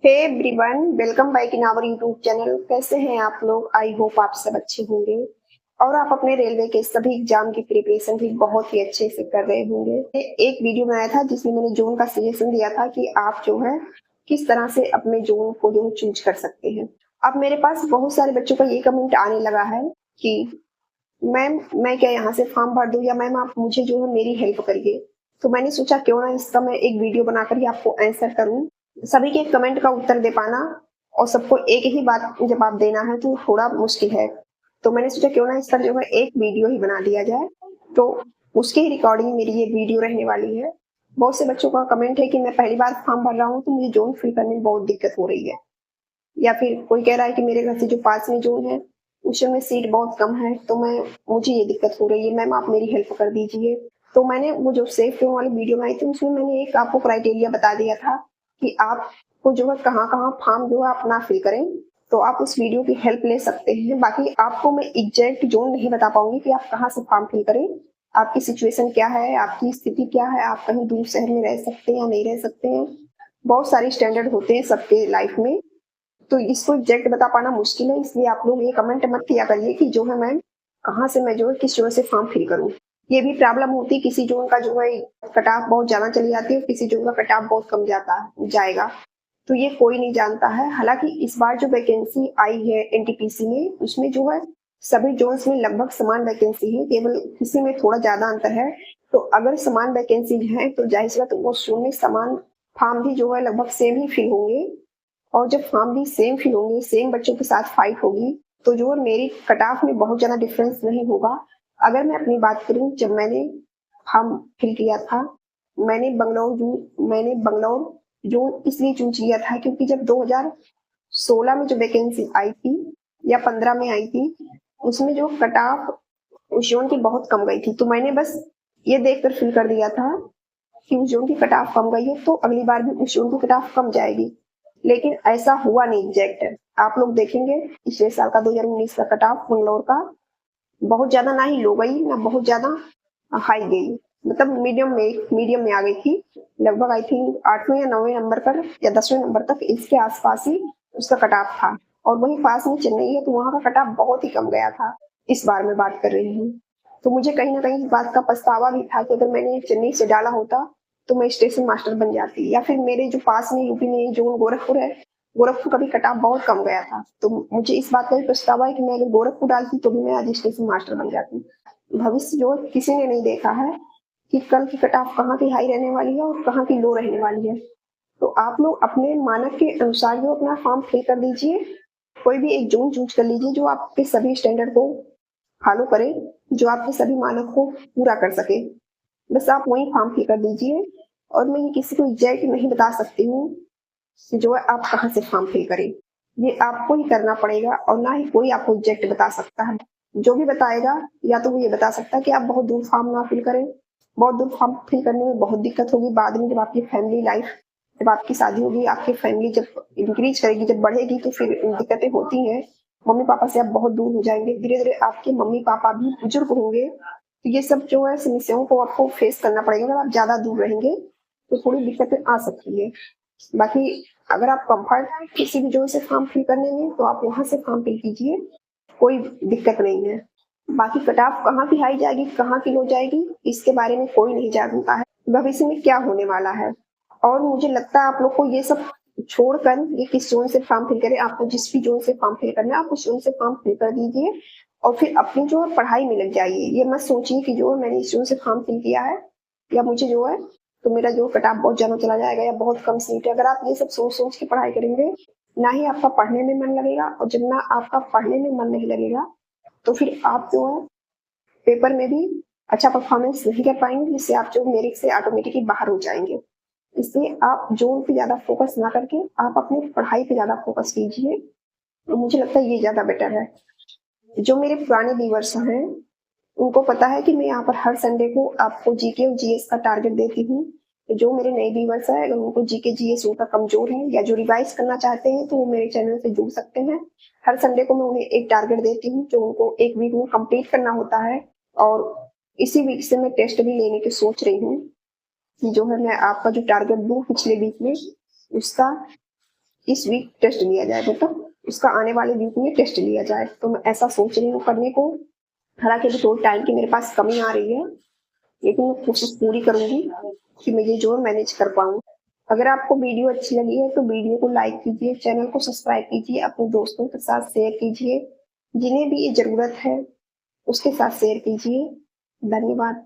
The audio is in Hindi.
Hey everyone, welcome back in our YouTube channel. कैसे हैं आप लोग? आई होप आप सब अच्छे होंगे और आप अपने रेलवे के सभी एग्जाम की प्रिपरेशन भी बहुत ही अच्छे से कर रहे होंगे। एक वीडियो बनाया था जिसमें मैंने जोन का सजेशन दिया था कि आप जो है किस तरह से अपने जोन को जो चूज कर सकते हैं। अब मेरे पास बहुत सारे बच्चों का ये कमेंट आने लगा है कि मैम मैं क्या यहाँ से फॉर्म भर दूं, या मैम आप मुझे जो है मेरी हेल्प करिए। तो मैंने सोचा क्यों ना इसका मैं एक वीडियो बनाकर ही आपको आंसर करूं। सभी के कमेंट का उत्तर दे पाना और सबको एक ही बात जवाब देना है तो थोड़ा मुश्किल है। तो मैंने सोचा क्यों ना इस पर जो है एक वीडियो ही बना दिया जाए। तो उसके ही रिकॉर्डिंग मेरी ये वीडियो रहने वाली है। बहुत से बच्चों का कमेंट है कि मैं पहली बार फॉर्म भर रहा हूँ तो मुझे जोन फिल करने में बहुत दिक्कत हो रही है, या फिर कोई कह रहा है कि मेरे घर से जो पास में जोन है उसमें सीट बहुत कम है, तो मुझे ये दिक्कत हो रही है, मैम आप मेरी हेल्प कर दीजिए। तो मैंने वो जो सेफ जोन वाली वीडियो बनाई थी उसमें मैंने एक आपको क्राइटेरिया बता दिया था कि आपको जो है कहाँ कहाँ फॉर्म जो है अपना फिल करें। तो आप उस वीडियो की हेल्प ले सकते हैं। बाकी आपको मैं एग्जैक्ट जोन नहीं बता पाऊंगी कि आप कहाँ से फॉर्म फिल करें। आपकी सिचुएशन क्या है, आपकी स्थिति क्या है, आप कहीं दूर शहर में रह सकते हैं या नहीं रह सकते हैं। बहुत सारे स्टैंडर्ड होते हैं सबके लाइफ में, तो इसको एग्जैक्ट बता पाना मुश्किल है। इसलिए आप लोग ये कमेंट मत किया करिए कि जो है मैम कहाँ से मैं जो है किस जोन से फॉर्म फिल करूँ। ये भी प्रॉब्लम होती है, किसी जोन का जो है कट ऑफ बहुत ज्यादा चली जाती है, किसी जोन का कट ऑफ बहुत कम जाएगा। तो ये कोई नहीं जानता है। हालांकि इस बार जो वैकेंसी आई है एनटीपीसी में उसमें जो है सभी जोन्स में लगभग समान वैकेंसी है, केवल किसी में थोड़ा ज्यादा अंतर है। तो अगर समान वैकेंसी है तो जाहिर सी बात उस जोन में समान फॉर्म भी जो है लगभग सेम ही फिल होंगे। और जब फॉर्म भी सेम फिल होंगे, सेम बच्चों के साथ फाइट होगी, तो जो मेरी कट ऑफ में बहुत ज्यादा डिफरेंस नहीं होगा। अगर मैं अपनी बात करूं, जब मैंने फॉर्म फिल किया था मैंने बंगलौर जो इसलिए चूज किया था क्योंकि जब 2016 में जो वैकेंसी आई थी या 15 में आई थी उसमें जो कट ऑफ उस जोन की बहुत कम गई थी। तो मैंने बस ये देखकर फिल कर दिया था कि उस जोन की कट ऑफ कम गई है तो अगली बार भी उस जोन की कट ऑफ कम जाएगी। लेकिन ऐसा हुआ नहीं एग्जैक्ट। आप लोग देखेंगे पिछले साल का 2019 का कट ऑफ मंगलौर का बहुत ज्यादा ना ही लो गई ना बहुत ज्यादा हाई गई, मतलब मीडियम में आ गई थी। लगभग आई थिंक 8वें या 9वें नंबर पर या 10वें नंबर तक इसके आसपास ही उसका कट ऑफ था। और वही पास में चेन्नई है तो वहां का कट ऑफ बहुत ही कम गया था। इस बार मैं बात कर रही हूँ तो मुझे कहीं ना कहीं इस बात का पछतावा भी था कि अगर मैंने चेन्नई से डाला होता तो मैं स्टेशन मास्टर बन जाती, या फिर मेरे जो पास में यूपी में जो गोरखपुर है, गोरखपुर का भी कट ऑफ बहुत कम गया था। तो मुझे इस बात का भी पछतावा है कि मैं अगर गोरखपुर डालती तो भी मैं आज स्टेशन मास्टर बन जाती। भविष्य जो किसी ने नहीं देखा है कि कल की कट ऑफ कहाँ की हाई रहने वाली है और कहाँ की लो रहने वाली है। तो आप लोग अपने मानक के अनुसार जो अपना फॉर्म फिल कर दीजिए। कोई भी एक जोन चूज कर लीजिए जो आपके सभी स्टैंडर्ड को फॉलो करे, जो आपके सभी मानक को पूरा कर सके। बस आप वही फॉर्म फिल कर दीजिए। और मैं ये किसी को एग्जैक्ट नहीं बता सकती हूँ कि जो है आप कहाँ से फॉर्म फिल करें। ये आपको ही करना पड़ेगा और ना ही कोई आपको एग्जैक्ट बता सकता है। जो भी बताएगा या तो वो ये बता सकता है कि आप बहुत दूर फॉर्म ना फिल करें। बहुत दूर फॉर्म फिल करने में बहुत दिक्कत होगी बाद में, जब आपकी फैमिली लाइफ, जब आपकी शादी होगी, आपकी फैमिली जब इंक्रीज करेगी, जब बढ़ेगी तो फिर दिक्कतें होती हैं। मम्मी पापा से आप बहुत दूर हो जाएंगे, धीरे धीरे आपके मम्मी पापा भी बुजुर्ग होंगे, तो ये सब जो है समस्याओं को आपको फेस करना पड़ेगा। अगर आप ज्यादा दूर रहेंगे तो थोड़ी दिक्कतें आ सकती है। बाकी अगर आप कंफर्ट है किसी भी जोन से फॉर्म फिल करने में तो आप वहां से फॉर्म फिल कीजिए, कोई दिक्कत नहीं है। बाकी कट ऑफ कहाँ की हाई जाएगी कहाँ की लो जाएगी इसके बारे में कोई नहीं जानता है, भविष्य में क्या होने वाला है। और मुझे लगता है आप लोग को ये सब छोड़कर ये किस जोन से फॉर्म फिल करें, आपको जिस भी जोन से फॉर्म फिल करना है आप उस जोन से फॉर्म फिल कर दीजिए और फिर अपनी जो है पढ़ाई में लग जाइए। ये मत सोचिए कि जो है मैंने इस जोन से फॉर्म फिल किया है या मुझे जो है तो मेरा जो कट ऑफ बहुत ज्यादा चला जाएगा या बहुत कम सीट है। अगर आप ये सब सोच सोच के पढ़ाई करेंगे ना ही आपका पढ़ने में मन लगेगा, और जब ना आपका पढ़ने में मन नहीं लगेगा तो फिर आप जो है पेपर में भी अच्छा परफॉर्मेंस नहीं कर पाएंगे, जिससे आप जो मेरिट से ऑटोमेटिकली बाहर हो जाएंगे। इसलिए आप जोन पे ज्यादा फोकस ना करके आप अपनी पढ़ाई पे ज्यादा फोकस कीजिए, तो मुझे लगता है ये ज्यादा बेटर है। जो मेरे पुराने व्यूअर्स हैं उनको पता है कि मैं यहाँ पर हर संडे को आपको जीके और जीएस का टारगेट देती हूँ। तो जो मेरे नए व्यूअर्स है अगर उनको जीके जीएस उनका कमजोर है या जो रिवाइज करना चाहते हैं तो वो मेरे चैनल से जुड़ सकते हैं। हर संडे को मैं उन्हें एक टारगेट देती हूँ जो उनको एक वीक में कंप्लीट करना होता है। और इसी वीक से मैं टेस्ट भी लेने की सोच रही हूँ कि जो है मैं आपका जो टारगेट दूँ पिछले वीक में उसका इस वीक टेस्ट लिया जाए, मतलब उसका आने वाले वीक में टेस्ट लिया जाए। तो मैं ऐसा सोच रही हूँ करने को। हालांकि अभी थोड़ी टाइम की मेरे पास कमी आ रही है, लेकिन मैं कोशिश पूरी करूंगी कि मैं ये जो मैनेज कर पाऊँ। अगर आपको वीडियो अच्छी लगी है तो वीडियो को लाइक कीजिए, चैनल को सब्सक्राइब कीजिए, अपने दोस्तों के साथ शेयर कीजिए, जिन्हें भी ये जरूरत है उसके साथ शेयर कीजिए। धन्यवाद।